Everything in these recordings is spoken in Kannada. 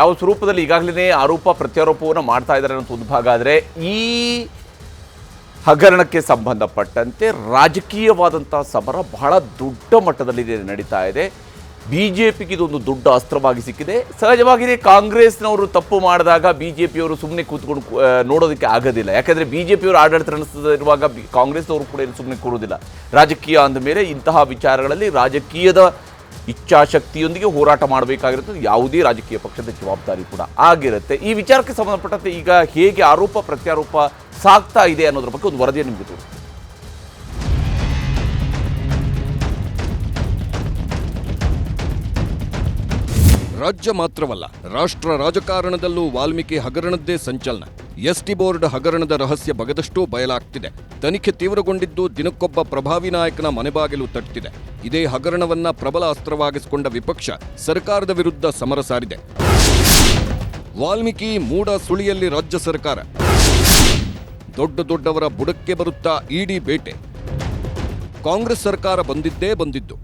ಯಾವ ಸ್ವರೂಪದಲ್ಲಿ ಈಗಾಗಲೇ ಆರೋಪ ಪ್ರತ್ಯಾರೋಪವನ್ನು ಮಾಡ್ತಾ ಇದ್ದಾರೆ ಅನ್ನೋ ಒಂದು ಭಾಗ. ಆದರೆ ಈ ಹಗರಣಕ್ಕೆ ಸಂಬಂಧಪಟ್ಟಂತೆ ರಾಜಕೀಯವಾದಂಥ ಸಮರ ಬಹಳ ದೊಡ್ಡ ಮಟ್ಟದಲ್ಲಿ ನಡೀತಾ ಇದೆ. ಬಿಜೆಪಿಗೆ ಇದೊಂದು ದೊಡ್ಡ ಅಸ್ತ್ರವಾಗಿ ಸಿಕ್ಕಿದೆ. ಸಹಜವಾಗಿಯೇ ಕಾಂಗ್ರೆಸ್ನವರು ತಪ್ಪು ಮಾಡಿದಾಗ ಬಿಜೆಪಿಯವರು ಸುಮ್ಮನೆ ಕೂತ್ಕೊಂಡು ನೋಡೋದಕ್ಕೆ ಆಗೋದಿಲ್ಲ. ಯಾಕಂದರೆ ಬಿಜೆಪಿಯವರು ಆಡಳಿತ ನಡೆಸುತ್ತಿರುವಾಗ ಕಾಂಗ್ರೆಸ್ನವರು ಕೂಡ ಸುಮ್ಮನೆ ಕೂರೋದಿಲ್ಲ. ರಾಜಕೀಯ ಅಂದ ಮೇಲೆ ಇಂತಹ ವಿಚಾರಗಳಲ್ಲಿ ರಾಜಕೀಯದ ಇಚ್ಛಾಶಕ್ತಿಯೊಂದಿಗೆ ಹೋರಾಟ ಮಾಡಬೇಕಾಗಿರುತ್ತದೆ. ಯಾವುದೇ ರಾಜಕೀಯ ಪಕ್ಷದ ಜವಾಬ್ದಾರಿ ಕೂಡ ಆಗಿರುತ್ತೆ. ಈ ವಿಚಾರಕ್ಕೆ ಸಂಬಂಧಪಟ್ಟಂತೆ ಈಗ ಹೇಗೆ ಆರೋಪ ಪ್ರತ್ಯಾರೋಪ ಸಾಗ್ತಾ ಇದೆ ಅನ್ನೋದ್ರ ಬಗ್ಗೆ ಒಂದು ವರದಿಯನ್ನು ನಿಮಗೆ ತೋರಿಸ್ತೀನಿ. ರಾಜ್ಯ ಮಾತ್ರವಲ್ಲ, ರಾಷ್ಟ್ರ ರಾಜಕಾರಣದಲ್ಲೂ ವಾಲ್ಮೀಕಿ ಹಗರಣದ್ದೇ ಸಂಚಲನ. ಎಸ್ಟಿ ಬೋರ್ಡ್ ಹಗರಣದ ರಹಸ್ಯ ಬಗದಷ್ಟೂ ಬಯಲಾಗ್ತಿದೆ. ತನಿಖೆ ತೀವ್ರಗೊಂಡಿದ್ದು ದಿನಕ್ಕೊಬ್ಬ ಪ್ರಭಾವಿ ನಾಯಕನ ಮನೆಬಾಗಿಲು ತಟ್ಟಿದೆ. ಇದೇ ಹಗರಣವನ್ನ ಪ್ರಬಲ ಅಸ್ತ್ರವಾಗಿಸಿಕೊಂಡ ವಿಪಕ್ಷ ಸರ್ಕಾರದ ವಿರುದ್ಧ ಸಮರ ಸಾರಿದೆ. ವಾಲ್ಮೀಕಿ ಮೂಡ ಸುಳಿಯಲ್ಲಿ ರಾಜ್ಯ ಸರ್ಕಾರ, ದೊಡ್ಡವರ ಬುಡಕ್ಕೆ ಬರುತ್ತಾ ಇಡಿ ಬೇಟೆ. ಕಾಂಗ್ರೆಸ್ ಸರ್ಕಾರ ಬಂದಿದ್ದು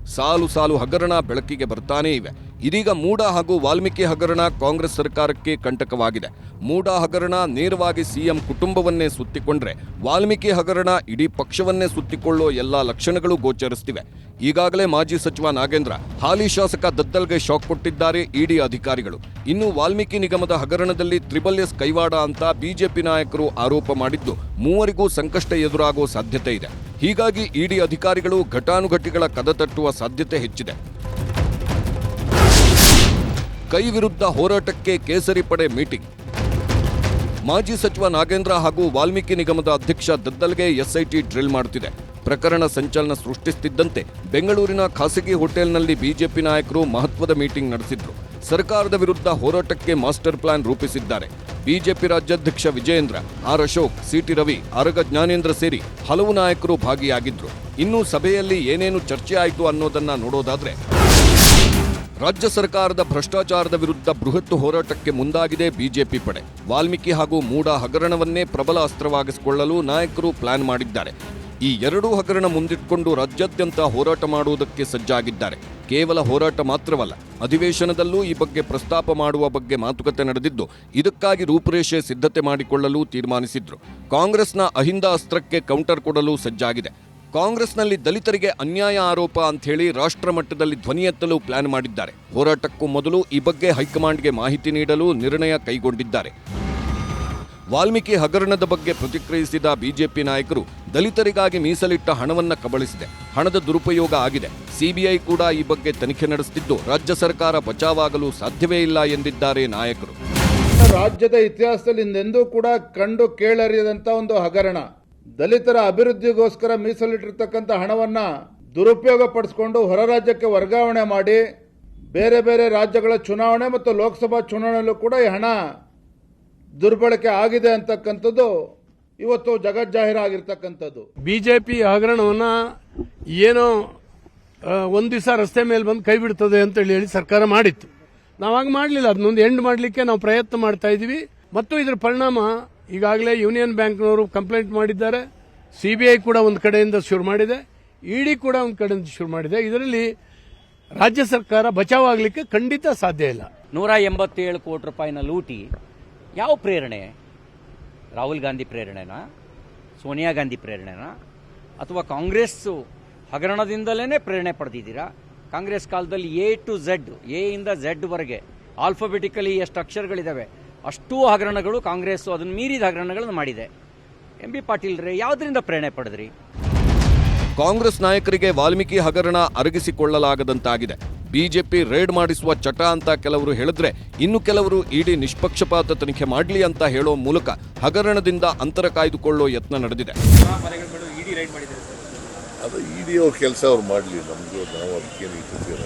ಸಾಲು ಹಗರಣ ಬೆಳಕಿಗೆ ಬರ್ತಾನೇ ಇವೆ. ಇದೀಗ ಮೂಡ ಹಾಗೂ ವಾಲ್ಮೀಕಿ ಹಗರಣ ಕಾಂಗ್ರೆಸ್ ಸರ್ಕಾರಕ್ಕೆ ಕಂಟಕವಾಗಿದೆ. ಮೂಡ ಹಗರಣ ನೇರವಾಗಿ ಸಿಎಂ ಕುಟುಂಬವನ್ನೇ ಸುತ್ತಿಕೊಂಡ್ರೆ, ವಾಲ್ಮೀಕಿ ಹಗರಣ ಇಡೀ ಪಕ್ಷವನ್ನೇ ಸುತ್ತಿಕೊಳ್ಳೋ ಎಲ್ಲಾ ಲಕ್ಷಣಗಳು ಗೋಚರಿಸುತ್ತಿವೆ. ಈಗಾಗಲೇ ಮಾಜಿ ಸಚಿವ ನಾಗೇಂದ್ರ, ಹಾಲಿ ಶಾಸಕ ದದ್ದಲ್ಗೆ ಶಾಕ್ ಕೊಟ್ಟಿದ್ದಾರೆ ಇಡಿ ಅಧಿಕಾರಿಗಳು. ಇನ್ನು ವಾಲ್ಮೀಕಿ ನಿಗಮದ ಹಗರಣದಲ್ಲಿ ತ್ರಿಬಲ್ ಕೈವಾಡ ಅಂತ ಬಿಜೆಪಿ ನಾಯಕರು ಆರೋಪ ಮಾಡಿದ್ದು ಮೂವರಿಗೂ ಸಂಕಷ್ಟ ಎದುರಾಗುವ ಸಾಧ್ಯತೆ ಇದೆ. ಹೀಗಾಗಿ ಇಡಿ ಅಧಿಕಾರಿಗಳು ಘಟಾನುಘಟಿಗಳ ಕದ ತಟ್ಟುವ ಸಾಧ್ಯತೆ ಹೆಚ್ಚಿದೆ. ಕೈ ವಿರುದ್ಧ ಹೋರಾಟಕ್ಕೆ ಕೇಸರಿ ಪಡೆ ಮೀಟಿಂಗ್. ಮಾಜಿ ಸಚಿವ ನಾಗೇಂದ್ರ ಹಾಗೂ ವಾಲ್ಮೀಕಿ ನಿಗಮದ ಅಧ್ಯಕ್ಷ ದದ್ದಲ್ಗೆ ಎಸ್ಐಟಿ ಡ್ರಿಲ್ ಮಾಡುತ್ತಿದೆ. ಪ್ರಕರಣ ಸಂಚಲನ ಸೃಷ್ಟಿಸುತ್ತಿದ್ದಂತೆ ಬೆಂಗಳೂರಿನ ಖಾಸಗಿ ಹೋಟೆಲ್ನಲ್ಲಿ ಬಿಜೆಪಿ ನಾಯಕರು ಮಹತ್ವದ ಮೀಟಿಂಗ್ ನಡೆಸಿದ್ರು. ಸರ್ಕಾರದ ವಿರುದ್ಧ ಹೋರಾಟಕ್ಕೆ ಮಾಸ್ಟರ್ ಪ್ಲಾನ್ ರೂಪಿಸಿದ್ದಾರೆ. ಬಿಜೆಪಿ ರಾಜ್ಯಾಧ್ಯಕ್ಷ ವಿಜಯೇಂದ್ರ, ಆರ್ ಅಶೋಕ್, ಸಿಟಿ ರವಿ, ಆರಗ ಜ್ಞಾನೇಂದ್ರ ಸೇರಿ ಹಲವು ನಾಯಕರು ಭಾಗಿಯಾಗಿದ್ರು. ಇನ್ನು ಸಭೆಯಲ್ಲಿ ಏನೇನು ಚರ್ಚೆ ಆಯಿತು ಅನ್ನೋದನ್ನ ನೋಡೋದಾದ್ರೆ, ರಾಜ್ಯ ಸರ್ಕಾರದ ಭ್ರಷ್ಟಾಚಾರದ ವಿರುದ್ಧ ಬೃಹತ್ ಹೋರಾಟಕ್ಕೆ ಮುಂದಾಗಿದೆ ಬಿಜೆಪಿ ಪಡೆ. ವಾಲ್ಮೀಕಿ ಹಾಗೂ ಮೂಡ ಹಗರಣವನ್ನೇ ಪ್ರಬಲ ಅಸ್ತ್ರವಾಗಿಸಿಕೊಳ್ಳಲು ನಾಯಕರು ಪ್ಲಾನ್ ಮಾಡಿದ್ದಾರೆ. ಈ ಎರಡೂ ಹಗರಣ ಮುಂದಿಟ್ಕೊಂಡು ರಾಜ್ಯಾದ್ಯಂತ ಹೋರಾಟ ಮಾಡುವುದಕ್ಕೆ ಸಜ್ಜಾಗಿದ್ದಾರೆ. ಕೇವಲ ಹೋರಾಟ ಮಾತ್ರವಲ್ಲ, ಅಧಿವೇಶನದಲ್ಲೂ ಈ ಬಗ್ಗೆ ಪ್ರಸ್ತಾಪ ಮಾಡುವ ಬಗ್ಗೆ ಮಾತುಕತೆ ನಡೆದಿದ್ದು, ಇದಕ್ಕಾಗಿ ರೂಪುರೇಷೆ ಸಿದ್ಧತೆ ಮಾಡಿಕೊಳ್ಳಲು ತೀರ್ಮಾನಿಸಿದ್ರು. ಕಾಂಗ್ರೆಸ್ನ ಅಹಿಂದ ಅಸ್ತ್ರಕ್ಕೆ ಕೌಂಟರ್ ಕೊಡಲು ಸಜ್ಜಾಗಿದೆ. ಕಾಂಗ್ರೆಸ್ನಲ್ಲಿ ದಲಿತರಿಗೆ ಅನ್ಯಾಯ ಆರೋಪ ಅಂಥೇಳಿ ರಾಷ್ಟ್ರ ಮಟ್ಟದಲ್ಲಿ ಧ್ವನಿ ಎತ್ತಲು ಪ್ಲಾನ್ ಮಾಡಿದ್ದಾರೆ. ಹೋರಾಟಕ್ಕೂ ಮೊದಲು ಈ ಬಗ್ಗೆ ಹೈಕಮಾಂಡ್ಗೆ ಮಾಹಿತಿ ನೀಡಲು ನಿರ್ಣಯ ಕೈಗೊಂಡಿದ್ದಾರೆ. ವಾಲ್ಮೀಕಿ ಹಗರಣದ ಬಗ್ಗೆ ಪ್ರತಿಕ್ರಿಯಿಸಿದ ಬಿಜೆಪಿ ನಾಯಕರು, ದಲಿತರಿಗಾಗಿ ಮೀಸಲಿಟ್ಟ ಹಣವನ್ನ ಕಬಳಿಸಿದೆ, ಹಣದ ದುರುಪಯೋಗ ಆಗಿದೆ. ಸಿಬಿಐ ಕೂಡ ಈ ಬಗ್ಗೆ ತನಿಖೆ ನಡೆಸುತ್ತಿದ್ದು, ರಾಜ್ಯ ಸರ್ಕಾರ ಬಚಾವಾಗಲು ಸಾಧ್ಯವೇ ಇಲ್ಲ ಎಂದಿದ್ದಾರೆ ನಾಯಕರು. ರಾಜ್ಯದ ಇತಿಹಾಸದಲ್ಲಿ ಹಿಂದೆಂದೂ ಕೂಡ ಕಂಡು ಕೇಳರಿಯದಂತ ಒಂದು ಹಗರಣ. ದಲಿತರ ಅಭಿವೃದ್ಧಿಗೋಸ್ಕರ ಮೀಸಲಿಟ್ಟಿರ್ತಕ್ಕಂಥ ಹಣವನ್ನ ದುರುಪಯೋಗ ಪಡಿಸಿಕೊಂಡು ಹೊರ ರಾಜ್ಯಕ್ಕೆ ವರ್ಗಾವಣೆ ಮಾಡಿ ಬೇರೆ ಬೇರೆ ರಾಜ್ಯಗಳ ಚುನಾವಣೆ ಮತ್ತು ಲೋಕಸಭಾ ಚುನಾವಣೆಯಲ್ಲೂ ಕೂಡ ಈ ಹಣ ದುರ್ಬಳಕೆ ಆಗಿದೆ ಅಂತಕ್ಕಂಥದ್ದು ಇವತ್ತು ಜಗಜ್ಜಾಹೀರಾಗಿರ್ತಕ್ಕಂಥದ್ದು. ಬಿಜೆಪಿ ಹಗರಣವನ್ನ ಏನೋ ಒಂದು ದಿವಸ ರಸ್ತೆ ಮೇಲೆ ಬಂದು ಕೈ ಬಿಡ್ತದೆ ಅಂತ ಹೇಳಿ ಸರ್ಕಾರ ಮಾಡಿತ್ತು. ನಾವಾಗ ಮಾಡಲಿಲ್ಲ. ಅದನ್ನೊಂದು ಎಂಡ್ ಮಾಡಲಿಕ್ಕೆ ನಾವು ಪ್ರಯತ್ನ ಮಾಡ್ತಾ ಇದ್ದೀವಿ. ಮತ್ತು ಇದರ ಪರಿಣಾಮ ಈಗಾಗಲೇ ಯೂನಿಯನ್ ಬ್ಯಾಂಕ್ನವರು ಕಂಪ್ಲೇಂಟ್ ಮಾಡಿದ್ದಾರೆ. ಸಿಬಿಐ ಕೂಡ ಒಂದು ಕಡೆಯಿಂದ ಶುರು ಮಾಡಿದೆ, ಇಡಿ ಕೂಡ ಒಂದು ಕಡೆಯಿಂದ ಶುರು ಮಾಡಿದೆ. ಇದರಲ್ಲಿ ರಾಜ್ಯ ಸರ್ಕಾರ ಬಚಾವಾಗಲಿಕ್ಕೆ ಖಂಡಿತ ಸಾಧ್ಯ ಇಲ್ಲ. 187 ಕೋಟಿ ರೂಪಾಯಿನ ಲೂಟಿ ಯಾವ ಪ್ರೇರಣೆ? ರಾಹುಲ್ ಗಾಂಧಿ ಪ್ರೇರಣೆನಾ, ಸೋನಿಯಾ ಗಾಂಧಿ ಪ್ರೇರಣೆನಾ, ಅಥವಾ ಕಾಂಗ್ರೆಸ್ ಹಗರಣದಿಂದಲೇ ಪ್ರೇರಣೆ ಪಡೆದಿದ್ದೀರಾ? ಕಾಂಗ್ರೆಸ್ ಕಾಲದಲ್ಲಿ ಎ ಟು ಝೆಡ್, ಎ ಇಂದ ಝೆಡ್ ವರೆಗೆ ಆಲ್ಫಾಬೆಟಿಕಲಿ ಎಷ್ಟು ಅಕ್ಷರಗಳಿದಾವೆ ಅಷ್ಟೂ ಹಗರಣಗಳು ಕಾಂಗ್ರೆಸ್ ಅದನ್ನು ಮೀರಿದ ಹಗರಣಗಳನ್ನು ಮಾಡಿದೆ. ಎಂ ಬಿ ಪಾಟೀಲ್ ರೇ ಯಾವುದರಿಂದ ಪ್ರೇರಣೆ ಪಡೆದ್ರಿ? ಕಾಂಗ್ರೆಸ್ ನಾಯಕರಿಗೆ ವಾಲ್ಮೀಕಿ ಹಗರಣ ಅರಗಿಸಿಕೊಳ್ಳಲಾಗದಂತಾಗಿದೆ. ಬಿಜೆಪಿ ರೇಡ್ ಮಾಡಿಸುವ ಚಟ ಅಂತ ಕೆಲವರು ಹೇಳಿದ್ರೆ, ಇನ್ನು ಕೆಲವರು ಇಡಿ ನಿಷ್ಪಕ್ಷಪಾತ ತನಿಖೆ ಮಾಡಲಿ ಅಂತ ಹೇಳೋ ಮೂಲಕ ಹಗರಣದಿಂದ ಅಂತರ ಕಾಯ್ದುಕೊಳ್ಳೋ ಯತ್ನ ನಡೆದಿದೆ. ಅದು ಇಡಿ ಅವ್ರ ಕೆಲಸ ಅವ್ರು ಮಾಡಲಿ, ನಮಗೂ ನಾವು ಅದಕ್ಕೇನು ಇಟ್ಟಿದ್ದೀರ.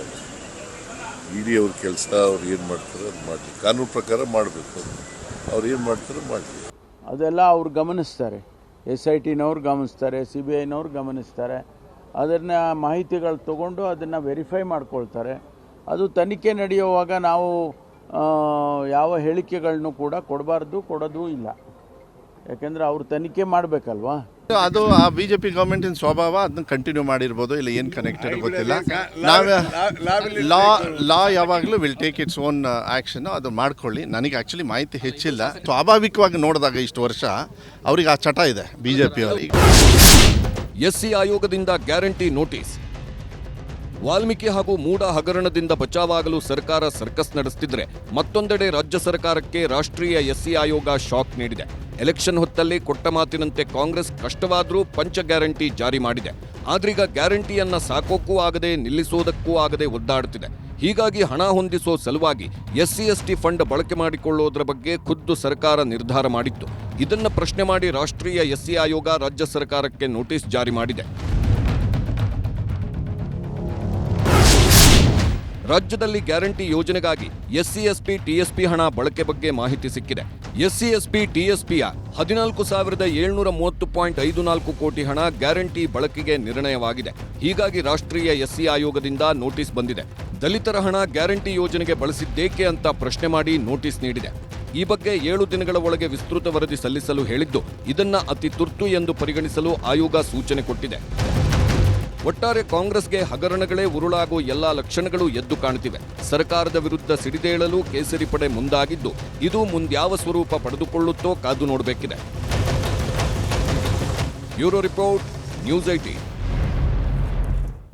ಇಡಿ ಅವ್ರ ಕೆಲಸ ಅವ್ರು ಏನು ಮಾಡ್ತಾರೆ ಅದು ಮಾಡಲಿ, ಕಾನೂನು ಪ್ರಕಾರ ಮಾಡಬೇಕು. ಅವ್ರು ಏನು ಮಾಡ್ತಾರೆ ಮಾಡಲಿ. ಅದೆಲ್ಲ ಅವ್ರು ಗಮನಿಸ್ತಾರೆ. SITನವ್ರು ಗಮನಿಸ್ತಾರೆ, CBIನವ್ರು ಗಮನಿಸ್ತಾರೆ. ಅದನ್ನು ಮಾಹಿತಿಗಳು ತಗೊಂಡು ಅದನ್ನು ವೆರಿಫೈ ಮಾಡ್ಕೊಳ್ತಾರೆ. ಅದು ತನಿಖೆ ನಡೆಯುವಾಗ ನಾವು ಯಾವ ಹೇಳಿಕೆಗಳನ್ನು ಕೂಡ ಕೊಡಬಾರ್ದು, ಕೊಡೋದು ಇಲ್ಲ. ಯಾಕೆಂದರೆ ಅವರು ತನಿಖೆ ಮಾಡಬೇಕಲ್ವಾ. ಅದು ಆ ಬಿಜೆಪಿ ಗವರ್ಮೆಂಟಿನ ಸ್ವಭಾವ, ಅದನ್ನ ಕಂಟಿನ್ಯೂ ಮಾಡಿರ್ಬೋದು, ಇಲ್ಲ ಏನು ಕನೆಕ್ಟೆಡ್ ಗೊತ್ತಿಲ್ಲ. ನಾವೇ ಲಾ ಯಾವಾಗಲೂ will take its own action. ಅದು ಮಾಡ್ಕೊಳ್ಳಿ. ನನಗೆ ಆ್ಯಕ್ಚುಲಿ ಮಾಹಿತಿ ಹೆಚ್ಚಿಲ್ಲ. ಸ್ವಾಭಾವಿಕವಾಗಿ ನೋಡಿದಾಗ ಇಷ್ಟು ವರ್ಷ ಅವ್ರಿಗೆ ಆ ಚಟ ಇದೆ ಬಿಜೆಪಿ ಅವರಿಗೆ. ಎಸ್ಸಿ ಆಯೋಗದಿಂದ ಗ್ಯಾರಂಟಿ ನೋಟಿಸ್. ವಾಲ್ಮೀಕಿ ಹಾಗೂ ಮೂಡ ಹಗರಣದಿಂದ ಬಚಾವಾಗಲು ಸರ್ಕಾರ ಸರ್ಕಸ್ ನಡೆಸುತ್ತಿದ್ರೆ, ಮತ್ತೊಂದೆಡೆ ರಾಜ್ಯ ಸರ್ಕಾರಕ್ಕೆ ರಾಷ್ಟ್ರೀಯ ಎಸ್ಸಿ ಆಯೋಗ ಶಾಕ್ ನೀಡಿದೆ. ಎಲೆಕ್ಷನ್ ಹೊತ್ತಲ್ಲಿ ಕೊಟ್ಟ ಮಾತಿನಂತೆ ಕಾಂಗ್ರೆಸ್ ಕಷ್ಟವಾದರೂ ಪಂಚ ಗ್ಯಾರಂಟಿ ಜಾರಿ ಮಾಡಿದೆ. ಆದ್ರೀಗ ಗ್ಯಾರಂಟಿಯನ್ನ ಸಾಕೋಕ್ಕೂ ಆಗದೆ ನಿಲ್ಲಿಸೋದಕ್ಕೂ ಆಗದೆ ಒದ್ದಾಡುತ್ತಿದೆ. ಹೀಗಾಗಿ ಹಣ ಹೊಂದಿಸೋ ಸಲುವಾಗಿ SC/ST ಫಂಡ್ ಬಳಕೆ ಮಾಡಿಕೊಳ್ಳೋದ್ರ ಬಗ್ಗೆ ಖುದ್ದು ಸರ್ಕಾರ ನಿರ್ಧಾರ ಮಾಡಿತ್ತು. ಇದನ್ನ ಪ್ರಶ್ನೆ ಮಾಡಿ ರಾಷ್ಟ್ರೀಯ ಎಸ್ಸಿ ಆಯೋಗ ರಾಜ್ಯ ಸರ್ಕಾರಕ್ಕೆ ನೋಟಿಸ್ ಜಾರಿ ಮಾಡಿದೆ. ರಾಜ್ಯದಲ್ಲಿ ಗ್ಯಾರಂಟಿ ಯೋಜನೆಗಾಗಿ SC/SP TSP ಹಣ ಬಳಕೆ ಬಗ್ಗೆ ಮಾಹಿತಿ ಸಿಕ್ಕಿದೆ. SC/SP TSPಯ 14,730.54 ಕೋಟಿ ಹಣ ಗ್ಯಾರಂಟಿ ಬಳಕೆಗೆ ನಿರ್ಣಯವಾಗಿದೆ. ಹೀಗಾಗಿ ರಾಷ್ಟ್ರೀಯ ಎಸ್ಸಿ ಆಯೋಗದಿಂದ ನೋಟಿಸ್ ಬಂದಿದೆ. ದಲಿತರ ಹಣ ಗ್ಯಾರಂಟಿ ಯೋಜನೆಗೆ ಬಳಸಿದ್ದೇಕೆ ಅಂತ ಪ್ರಶ್ನೆ ಮಾಡಿ ನೋಟಿಸ್ ನೀಡಿದೆ. ಈ ಬಗ್ಗೆ 7 ದಿನಗಳ ಒಳಗೆ ವಿಸ್ತೃತ ವರದಿ ಸಲ್ಲಿಸಲು ಹೇಳಿದ್ದು, ಇದನ್ನ ಅತಿ ತುರ್ತು ಎಂದು ಪರಿಗಣಿಸಲು ಆಯೋಗ ಸೂಚನೆ ಕೊಟ್ಟಿದೆ. ಒಟ್ಟಾರೆ ಕಾಂಗ್ರೆಸ್ಗೆ ಹಗರಣಗಳೇ ಉರುಳಾಗುವ ಎಲ್ಲಾ ಲಕ್ಷಣಗಳು ಎದ್ದು ಕಾಣುತ್ತಿವೆ. ಸರ್ಕಾರದ ವಿರುದ್ಧ ಸಿಡಿದೇಳಲು ಕೇಸರಿ ಪಡೆ ಮುಂದಾಗಿದ್ದು, ಇದು ಮುಂದ್ಯಾವ ಸ್ವರೂಪ ಪಡೆದುಕೊಳ್ಳುತ್ತೋ ಕಾದು ನೋಡಬೇಕಿದೆ. Bureau report, news 18.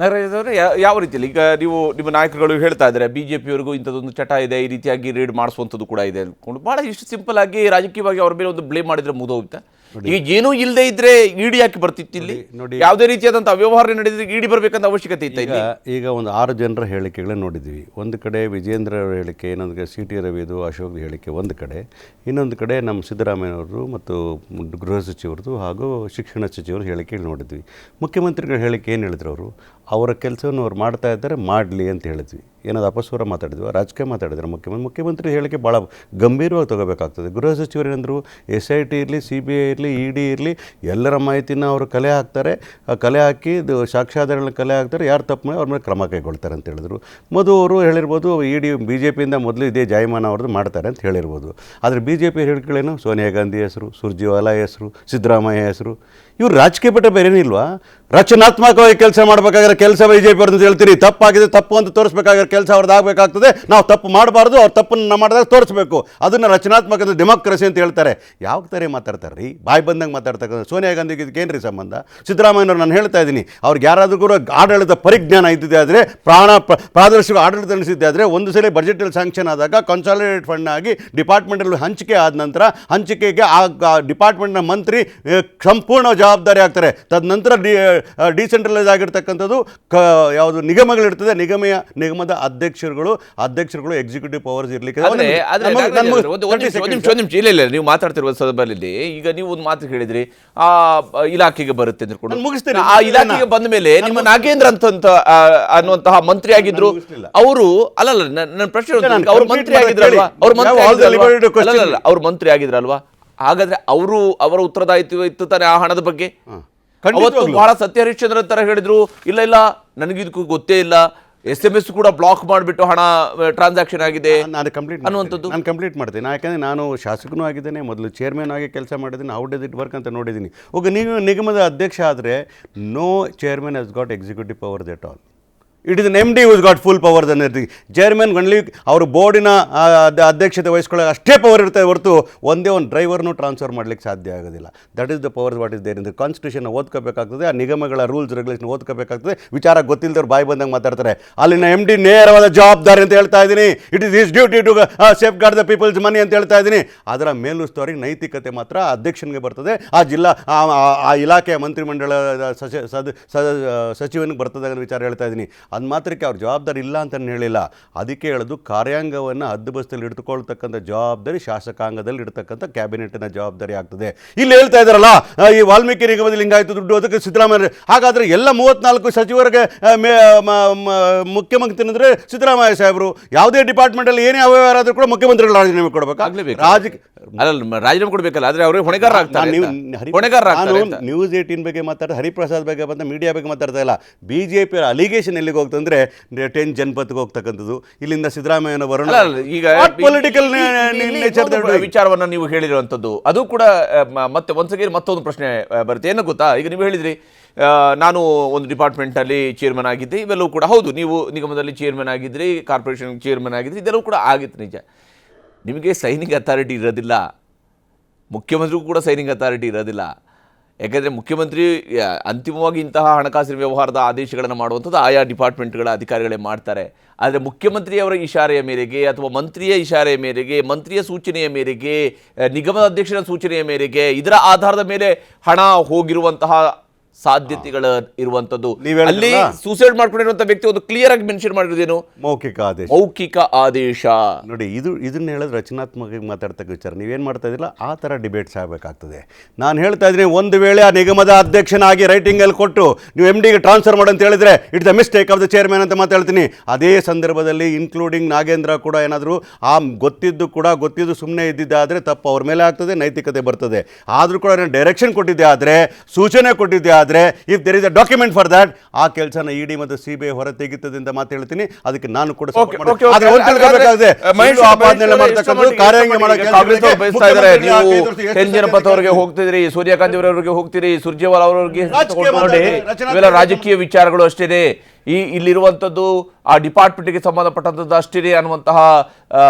ನಾಗರಾಜ್ ಅವರೇ, ಯಾವ ರೀತಿಯಲ್ಲಿ ಈಗ ನೀವು ನಿಮ್ಮ ನಾಯಕರುಗಳು ಹೇಳ್ತಾ ಇದ್ದಾರೆ ಬಿಜೆಪಿಯವರಿಗೂ ಇಂಥದ್ದೊಂದು ಚಟ ಇದೆ, ಈ ರೀತಿಯಾಗಿ ರೀಡ್ ಮಾಡಿಸುವಂಥದ್ದು ಕೂಡ ಇದೆ ಅನ್ಕೊಂಡು ಭಾಳ ಇಷ್ಟು ಸಿಂಪಲ್ ಆಗಿ ರಾಜಕೀಯವಾಗಿ ಅವ್ರ ಮೇಲೆ ಒಂದು ಬ್ಲೇಮ್ ಮಾಡಿದ್ರೆ ಮುಗಿದೋಗುತ್ತೆ. ಈಗ ಏನೂ ಇಲ್ಲದೆ ಇದ್ರೆ ಇಡಿ ಯಾಕೆ ಬರ್ತಿತ್ತು ಇಲ್ಲಿ? ಯಾವುದೇ ರೀತಿಯಾದಂಥ ಅವ್ಯವಹಾರ ನಡೆದಿದ್ರೆ ಇಡಿ ಬರಬೇಕಂತ ಅವಶ್ಯಕತೆ ಇತ್ತ ಇಲ್ಲಿ? ಈಗ ಒಂದು 6 ಜನರ ಹೇಳಿಕೆಗಳನ್ನ ನೋಡಿದ್ವಿ. ಒಂದು ಕಡೆ ವಿಜೇಂದ್ರ ಅವರ ಹೇಳಿಕೆ, ಇನ್ನೊಂದು ಕಡೆ CT ರವಿದು, ಅಶೋಕ್ ಹೇಳಿಕೆ ಒಂದು ಕಡೆ, ಇನ್ನೊಂದು ಕಡೆ ನಮ್ಮ ಸಿದ್ದರಾಮಯ್ಯವ್ರದ್ದು ಮತ್ತು ಗೃಹ ಸಚಿವರದು ಹಾಗೂ ಶಿಕ್ಷಣ ಸಚಿವರು ಹೇಳಿಕೆಗಳು ನೋಡಿದ್ವಿ. ಮುಖ್ಯಮಂತ್ರಿಗಳ ಹೇಳಿಕೆ ಏನು ಹೇಳಿದ್ರು, ಅವರ ಕೆಲಸವನ್ನು ಅವ್ರು ಮಾಡ್ತಾ ಇದ್ದಾರೆ, ಮಾಡಲಿ ಅಂತ ಹೇಳಿದ್ವಿ. ಏನಾದ್ರು ಅಪಸ್ವರ ಮಾತಾಡಿದ್ವಿ, ರಾಜಕೀಯ ಮಾತಾಡಿದ್ರೆ ಮುಖ್ಯಮಂತ್ರಿ ಹೇಳಿಕೆ ಭಾಳ ಗಂಭೀರವಾಗಿ ತಗೋಬೇಕಾಗ್ತದೆ. ಗೃಹ ಸಚಿವರು ಏನಂದರು, SIT ಇರಲಿ, CBI ಇರಲಿ, ED ಇರಲಿ, ಎಲ್ಲರ ಮಾಹಿತಿನ ಅವರು ಕಲೆ ಹಾಕ್ತಾರೆ, ಕಲೆ ಹಾಕಿ ಸಾಕ್ಷ್ಯಾಧಾರಗಳನ್ನ ಕಲೆ ಹಾಕ್ತಾರೆ, ಯಾರು ತಪ್ಪು ಮಾಡಿ ಅವ್ರ ಮೇಲೆ ಕ್ರಮ ಕೈಗೊಳ್ತಾರೆ ಅಂತ ಹೇಳಿದ್ರು. ಮಧು ಅವರು ಹೇಳಿರ್ಬೋದು, ED BJPಯಿಂದ ಮೊದಲು ಇದೇ ಜಾಯಮಾನ ಅವ್ರದ್ದು ಮಾಡ್ತಾರೆ ಅಂತ ಹೇಳಿರ್ಬೋದು. ಆದರೆ BJP ಹೇಳಿಕೆಗಳೇನು, ಸೋನಿಯಾ ಗಾಂಧಿ ಹೆಸರು, ಸುರ್ಜಿವಾಲಾ ಹೆಸರು, ಸಿದ್ದರಾಮಯ್ಯ ಹೆಸರು, ಇವ್ರು ರಾಜಕೀಯ ಬಿಟ್ಟರೆ ಬೇರೇನಿಲ್ವಾ? ರಚನಾತ್ಮಕವಾಗಿ ಕೆಲಸ ಮಾಡಬೇಕಾದ್ರೆ ಕೆಲಸ BJP ಅವ್ರದ್ದು ಹೇಳ್ತೀರಿ, ತಪ್ಪಾಗಿದೆ ತಪ್ಪು ಅಂತ ತೋರಿಸ್ಬೇಕಾದ್ರೆ ಕೆಲಸ ಅವ್ರದ್ದು ಆಗಬೇಕಾಗ್ತದೆ. ನಾವು ತಪ್ಪು ಮಾಡಬಾರ್ದು, ಅವ್ರು ತಪ್ಪನ್ನು ಮಾಡಿದಾಗ ತೋರಿಸ್ಬೇಕು. ಅದನ್ನು ರಚನಾತ್ಮಕ ಡೆಮೋಕ್ರಸಿ ಅಂತ ಹೇಳ್ತಾರೆ. ಯಾವ ಥರ ಮಾತಾಡ್ತಾರೆ ರೀ? ಬಾಯಿ ಬಂದಂಗೆ ಮಾತಾಡ್ತಕ್ಕಂಥ. ಸೋನಿಯಾ ಗಾಂಧಿಗೆ ಇದಕ್ಕೇನು ರೀ ಸಂಬಂಧ? ಸಿದ್ದರಾಮಯ್ಯನವ್ರು ನಾನು ಹೇಳ್ತಾ ಇದ್ದೀನಿ, ಅವ್ರಿಗೆ ಯಾರಾದರೂ ಕೂಡ ಆಡಳಿತ ಪರಿಜ್ಞಾನ ಇದ್ದಿದೆ ಆದರೆ, ಪ್ರಾದೇಶಿಕ ಆಡಳಿತ ನಡೆಸಿದ್ದೆ ಆದರೆ, ಒಂದು ಸಲ ಬಜೆಟಲ್ಲಿ ಸ್ಯಾಂಕ್ಷನ್ ಆದಾಗ ಕನ್ಸಾಲಿಡೇಟ್ ಫಂಡ್ ಆಗಿ ಡಿಪಾರ್ಟ್ಮೆಂಟಲ್ಲಿ ಹಂಚಿಕೆ ಆದ ನಂತರ ಹಂಚಿಕೆಗೆ ಆ ಡಿಪಾರ್ಟ್ಮೆಂಟ್ನ ಮಂತ್ರಿ ಸಂಪೂರ್ಣ ಜವಾಬ್ದಾರಿ ಆಗ್ತಾರೆ. ತದನಂತರ ಡಿಸೆಂಟ್ರಲೈಸ್ ಆಗಿರ್ತಕ್ಕಂಥದ್ದು ಯಾವುದು ನಿಗಮಗಳಿರ್ತದೆ, ನಿಗಮದ ಅಧ್ಯಕ್ಷರುಗಳು ಎಕ್ಸಿಕ್ಯೂಟಿವ್ ಪವರ್ಸ್ ಇರಲಿಕ್ಕೆ. ಇಲ್ಲ ನೀವು ಮಾತಾಡ್ತಿರುವ ಸಂದರ್ಭದಲ್ಲಿ ಈಗ ನೀವು ಒಂದು ಮಾತು ಹೇಳಿದ್ರಿ, ಆ ಇಲಾಖೆಗೆ ಬರುತ್ತೆ ಅಂದ್ಕೊಂಡು ಮುಗಿಸ್ತೇನೆ. ಆ ಇಲಾಖೆಗೆ ಬಂದ ಮೇಲೆ ನಿಮ್ಮ ನಾಗೇಂದ್ರ ಅನ್ನುವಂತಹ ಮಂತ್ರಿ ಆಗಿದ್ರು ಅವರು. ಅಲ್ಲಲ್ಲ, ನನ್ನ ಪ್ರಶ್ನೆ, ಅವ್ರು ಮಂತ್ರಿ ಆಗಿದ್ರಲ್ವಾ? ಅವ್ರು ಮಂತ್ರಿ ಆಗಿದ್ರಲ್ವಾ? ಹಾಗಾದ್ರೆ ಅವರ ಉತ್ತರದಾಯಿತ್ವ ಇತ್ತು ತಾನೆ ಆ ಹಣದ ಬಗ್ಗೆ? ಅವತ್ತು ಬಹಳ ಸತ್ಯ ಹರಿಶ್ಚಂದ್ರ ತರ ಹೇಳಿದ್ರು, ಇಲ್ಲ ನನಗಿದಕ್ಕೂ ಗೊತ್ತೇ ಇಲ್ಲ, SMS ಕೂಡ ಬ್ಲಾಕ್ ಮಾಡಿಬಿಟ್ಟು ಹಣ ಟ್ರಾನ್ಸಾಕ್ಷನ್ ಆಗಿದೆ ಅನ್ನುವಂಥದ್ದು. ನಾನು ಕಂಪ್ಲೀಟ್ ಮಾಡ್ತೀನಿ. ಯಾಕಂದರೆ ನಾನು ಶಾಸಕನೂ ಆಗಿದ್ದೇನೆ, ಮೊದಲು ಚೇರ್ಮನ್ ಆಗಿ ಕೆಲಸ ಮಾಡಿದ್ದೀನಿ. ಹೌ ಡಸ್ ಇಟ್ ವರ್ಕ್ ಅಂತ ನೋಡಿದ್ದೀನಿ. ನಿಗಮದ ಅಧ್ಯಕ್ಷ ಆದರೆ no chairman has got executive powers at all. It is MD who's got full powers ಅನ್ನೋದು. ಚೇರ್ಮನ್ ಗಣ್ಲಿ ಅವರು ಬೋರ್ಡಿನ ಅಧ್ಯಕ್ಷತೆ ವಹಿಸ್ಕೊಳ್ಳೋ ಅಷ್ಟೇ ಪವರ್ ಇರ್ತದೆ ಹೊರತು ಒಂದೇ ಒಂದು ಡ್ರೈವರ್ನು ಟ್ರಾನ್ಸ್ಫರ್ ಮಾಡಲಿಕ್ಕೆ ಸಾಧ್ಯ ಆಗೋದಿಲ್ಲ. That is the powers what is there in the constitution. ಓದ್ಕೋಬೇಕಾಗ್ತದೆ, ಆ ನಿಗಮಗಳ ರೂಲ್ಸ್ ರೆಗ್ಯುಲೇಷನ್ ಓದ್ಕೋಬೇಕಾಗ್ತದೆ. ವಿಚಾರ ಗೊತ್ತಿಲ್ಲದವ್ರು ಬಾಯಿ ಬಂದಂಗೆ ಮಾತಾಡ್ತಾರೆ. ಅಲ್ಲಿನ MD ನೇರವಾದ ಜವಾಬ್ದಾರಿ ಅಂತ ಹೇಳ್ತಾ ಇದ್ದೀನಿ. It is his duty to safeguard the people's money ಅಂತ ಹೇಳ್ತಾ ಇದ್ದೀನಿ. ಅದರ ಮೇಲುಸ್ತುವಾರಿ ನೈತಿಕತೆ ಮಾತ್ರ ಅಧ್ಯಕ್ಷನಿಗೆ ಬರ್ತದೆ, ಆ ಜಿಲ್ಲಾ ಆ ಇಲಾಖೆಯ ಮಂತ್ರಿಮಂಡಲದ ಸಚಿವನಿಗೆ ಬರ್ತದೆ ಅನ್ನೋ ವಿಚಾರ ಹೇಳ್ತಾ ಇದ್ದೀನಿ. ಅದು ಮಾತ್ರಕ್ಕೆ ಅವ್ರ ಜವಾಬ್ದಾರಿ ಇಲ್ಲ ಅಂತ ಹೇಳಿಲ್ಲ. ಅದಕ್ಕೆ ಹೇಳೋದು, ಕಾರ್ಯಾಂಗವನ್ನು ಹದ್ದುಬಸ್ತಲ್ಲಿ ಇಡ್ತುಕೊಳ್ತಕ್ಕಂಥ ಜವಾಬ್ದಾರಿ ಶಾಸಕಾಂಗದಲ್ಲಿ ಇಡ್ತಕ್ಕಂಥ ಕ್ಯಾಬಿನೆಟ್ನ ಜವಾಬ್ದಾರಿ ಆಗ್ತದೆ. ಇಲ್ಲಿ ಹೇಳ್ತಾ ಇದ್ದಾರಲ್ಲ, ಈ ವಾಲ್ಮೀಕಿ ನಿಗಮದಲ್ಲಿ ಹಿಂಗಾಯ್ತು ದುಡ್ಡು, ಅದಕ್ಕೆ ಸಿದ್ದರಾಮಯ್ಯ. ಹಾಗಾದರೆ ಎಲ್ಲ 34 ಸಚಿವರಿಗೆ ಮುಖ್ಯಮಂತ್ರಿ ಅಂದರೆ ಸಿದ್ದರಾಮಯ್ಯ ಸಾಹೇಬರು. ಯಾವುದೇ ಡಿಪಾರ್ಟ್ಮೆಂಟಲ್ಲಿ ಏನೇ ಅವ್ಯವಹಾರ ಆದರೂ ಕೂಡ ಮುಖ್ಯಮಂತ್ರಿಗಳು ರಾಜೀನಾಮೆ ಕೊಡಬೇಕಾ? ರಾಜೀನಾಮೆ ಕೊಡಬೇಕಲ್ಲ, ಆದರೆ ಅವರು ಹೊಣೆಗಾರ ಆಗ್ತಾರೆ. ನ್ಯೂಸ್ 18 ಬಗ್ಗೆ ಮಾತಾಡ್ತಾ, ಹರಿಪ್ರಸಾದ್ ಬಗ್ಗೆ ಬಂದ ಮೀಡಿಯಾ ಬಗ್ಗೆ ಮಾತಾಡ್ತಾ ಇಲ್ಲ. BJP ಅಲಿಗೇಷನ್ ಎಲ್ಲಿಗೆ ಹೋಗ್ತಂದ್ರೆ 10 ಜನಪತ್ಗೆ ಹೋಗ್ತಕ್ಕಂಥದ್ದು, ಇಲ್ಲಿಂದ ಸಿದ್ದರಾಮಯ್ಯನ ವರುಣ ಈಗ ಪೊಲಿಟಿಕಲ್ ವಿಚಾರವನ್ನ ನೀವು ಹೇಳಿರುವಂತದ್ದು ಅದು ಕೂಡ ಮತ್ತೆ ಮತ್ತೊಂದು ಪ್ರಶ್ನೆ ಬರುತ್ತೆ. ಏನು ಗೊತ್ತಾ, ಈಗ ನೀವು ಹೇಳಿದ್ರಿ ನಾನು ಒಂದು ಡಿಪಾರ್ಟ್ಮೆಂಟಲ್ಲಿ ಚೇರ್ಮನ್ ಆಗಿದ್ದೆ, ಇವೆಲ್ಲವೂ ಕೂಡ ಹೌದು. ನೀವು ನಿಗಮದಲ್ಲಿ ಚೇರ್ಮನ್ ಆಗಿದ್ರಿ, ಕಾರ್ಪೊರೇಷನ್ ಚೇರ್ಮನ್ ಆಗಿದ್ರಿ, ಇದೆಲ್ಲವೂ ಕೂಡ ಆಗಿತ್ತು ನಿಜ. ನಿಮಗೆ ಸೈನಿಂಗ್ ಅಥಾರಿಟಿ ಇರೋದಿಲ್ಲ, ಮುಖ್ಯಮಂತ್ರಿಗೂ ಕೂಡ ಸೈನಿಂಗ್ ಅಥಾರಿಟಿ ಇರೋದಿಲ್ಲ. ಯಾಕೆಂದರೆ ಮುಖ್ಯಮಂತ್ರಿ ಅಂತಿಮವಾಗಿ ಇಂತಹ ಹಣಕಾಸಿನ ವ್ಯವಹಾರದ ಆದೇಶಗಳನ್ನು ಮಾಡುವಂಥದ್ದು ಆಯಾ ಡಿಪಾರ್ಟ್ಮೆಂಟ್ಗಳ ಅಧಿಕಾರಿಗಳೇ ಮಾಡ್ತಾರೆ. ಆದರೆ ಮುಖ್ಯಮಂತ್ರಿಯವರ ಇಶಾರೆಯ ಮೇರೆಗೆ ಅಥವಾ ಮಂತ್ರಿಯ ಇಶಾರೆಯ ಮೇರೆಗೆ, ಮಂತ್ರಿಯ ಸೂಚನೆಯ ಮೇರೆಗೆ, ನಿಗಮದ ಅಧ್ಯಕ್ಷರ ಸೂಚನೆಯ ಮೇರೆಗೆ, ಇದರ ಆಧಾರದ ಮೇಲೆ ಹಣ ಹೋಗಿರುವಂತಹ ಸಾಧ್ಯತೆಗಳು ಇರುವಂತದ್ದು. ಅಲ್ಲಿ ಸೂಸೈಡ್ ಮಾಡ್ಕೊಂಡಿರುವಂತಹ ವ್ಯಕ್ತಿ ಒಂದು ಕ್ಲಿಯರ್ ಆಗಿ ಮೆನ್ಷನ್ ಮಾಡಿರೋದೇನು, ಮೌಖಿಕ ಆದೇಶ. ನೋಡಿ, ಇದನ್ನ ಹೇಳಿದ್ರೆ ರಚನಾತ್ಮಕವಾಗಿ ಮಾತಾಡ್ತಕ್ಕ ವಿಚಾರ. ನೀವೇನು ಮಾಡ್ತಾ ಇದ್ದಿಲ್ಲ ಆ ಥರ ಡಿಬೇಟ್ಸ್ ಆಗಬೇಕಾಗ್ತದೆ. ನಾನು ಹೇಳ್ತಾ ಇದ್ದೀನಿ, ಒಂದು ವೇಳೆ ಆ ನಿಗಮದ ಅಧ್ಯಕ್ಷನಾಗಿ ರೈಟಿಂಗಲ್ಲಿ ಕೊಟ್ಟು ನೀವು MDಗೆ ಟ್ರಾನ್ಸ್ಫರ್ ಮಾಡಿ ಅಂತ ಹೇಳಿದ್ರೆ it's the mistake of the chairman ಅಂತ ಮಾತಾಡ್ತೀನಿ. ಅದೇ ಸಂದರ್ಭದಲ್ಲಿ ಇನ್ಕ್ಲೂಡಿಂಗ್ ನಾಗೇಂದ್ರ ಕೂಡ ಏನಾದರೂ ಗೊತ್ತಿದ್ದು ಸುಮ್ಮನೆ ಇದ್ದಿದ್ದಾದರೆ ತಪ್ಪು ಅವ್ರ ಮೇಲೆ ಆಗ್ತದೆ, ನೈತಿಕತೆ ಬರ್ತದೆ. ಆದರೂ ಕೂಡ ಡೈರೆಕ್ಷನ್ ಕೊಟ್ಟಿದ್ದೆ ಆದರೆ, ಸೂಚನೆ ಕೊಟ್ಟಿದ್ದೆ ಆದರೆ, if there is a document for that, ಆ ಕೆಲಸನ ED ಮತ್ತು CBI ಹೊರ ತೆಗಿತದೆ ಅಂತ ಮಾತು ಹೇಳ್ತೀನಿ. ಅದಕ್ಕೆ ನಾನು ಕೂಡ ಜನಪಥ ಅವರಿಗೆ ಹೋಗ್ತಿದ್ರಿ, ಸೂರ್ಯಕಾಂತ್ ಅವರವರಿಗೆ ಹೋಗ್ತೀರಿ, ಸುರ್ಜೇವಾಲಾ ಅವರಿಗೆ ನೋಡಿ, ಇವೆಲ್ಲ ರಾಜಕೀಯ ವಿಚಾರಗಳು ಅಷ್ಟೇನೆ. ಇಲ್ಲಿರುವಂಥದ್ದು ಆ ಡಿಪಾರ್ಟ್ಮೆಂಟ್ಗೆ ಸಂಬಂಧಪಟ್ಟಂಥದ್ದು ಅಷ್ಟೇ ಅನ್ನುವಂತಹ